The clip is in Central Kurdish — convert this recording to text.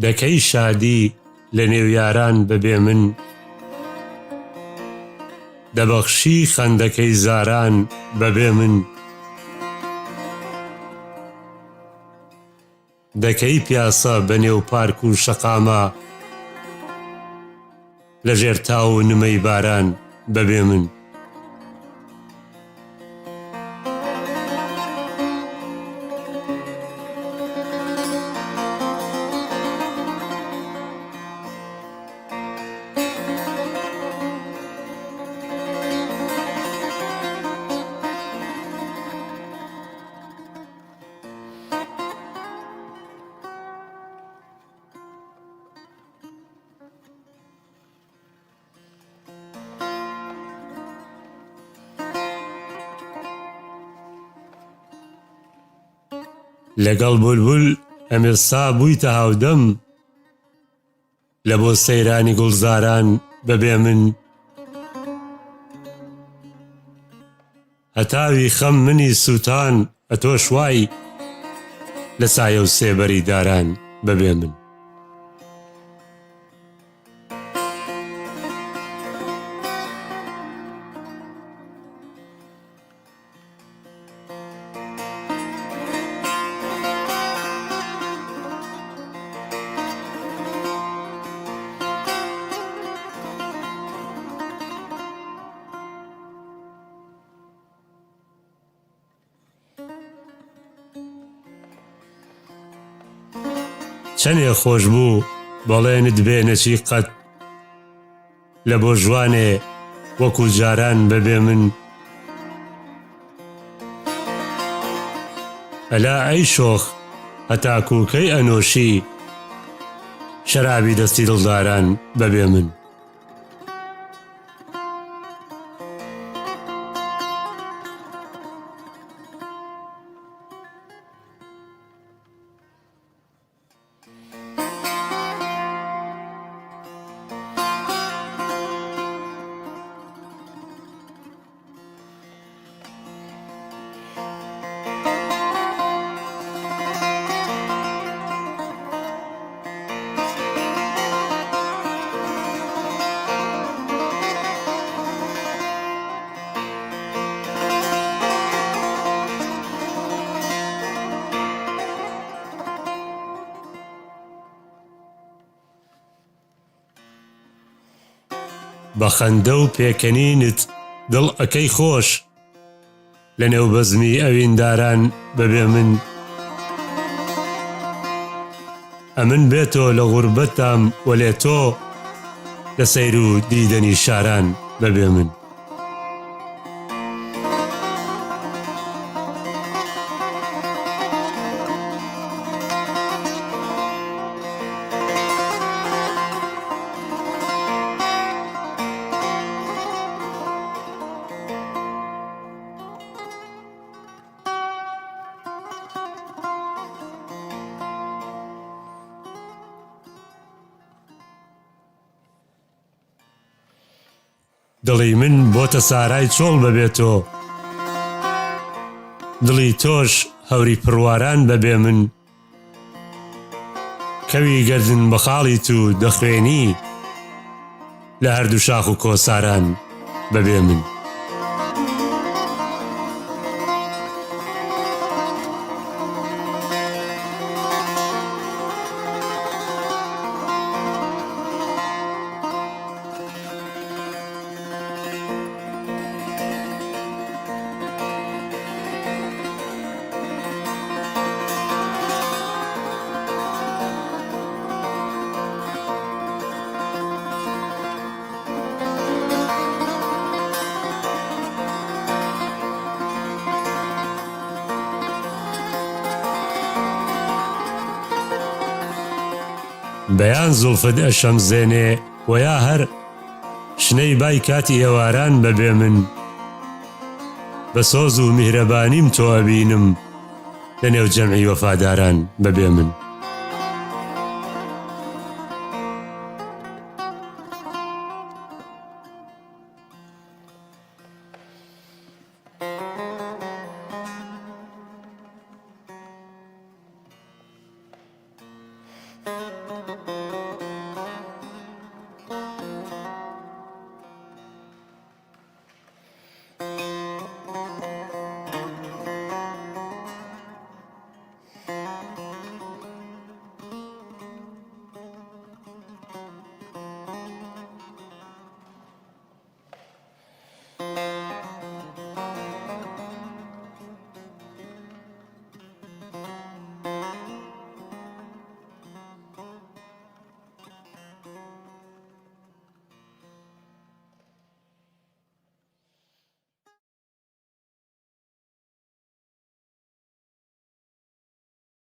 دەکەی شادی لە نێو یاران بەبێ من، دەبەخشی خەندەکەی زاران بەبێ من، دەکەی پیاسە بە نێو پارک و شەقامە لە ژێر تاو و نمەی باران بەبێ من. لەگەڵ بولبول ئەمێستا بوویتە هاودەم، لە بۆ سەیرانی گوڵزاران بەبێ من، هەتاوی خەم منی سووتان ئەتۆ شوای لە سایە و سێبەری داران بەبێ من. چەندێ خۆش بوو بەڵێنت بێنەچی قەت، لە بۆ ژوانێ وەکو جاران بەبێ من. ئەلا ئەی شۆخ هەتاکوکەی ئەنۆشی شەرابی دەستی دڵداران بەبێ من. بە خەندە و پێکەنینت دڵ ئەکەی خۆش، لە نێو بەزمی ئەوینداران بەبێ من. ئەمن بێتۆ لە غوربەتام وەلێ تۆ لە سەیر و دیدەنی شاران بەبێ من. دڵی من بۆتە سارای چۆڵ بەبێتۆ، دڵی تۆش هەوری پڕواران بەبێ من. کەوی گەردن بە خاڵیت و دەخوێنی لە هەردوو شاخ و کۆساران بەبێ من. بەیان زوڵفت ئەشەمزێنێ وەیا هەر شنەی بای کاتی ئێواران بەبێ من. بە سۆز و میهرەبانیم تۆ ئەبینم لە نێو جەمعی وەفاداران بەبێ من.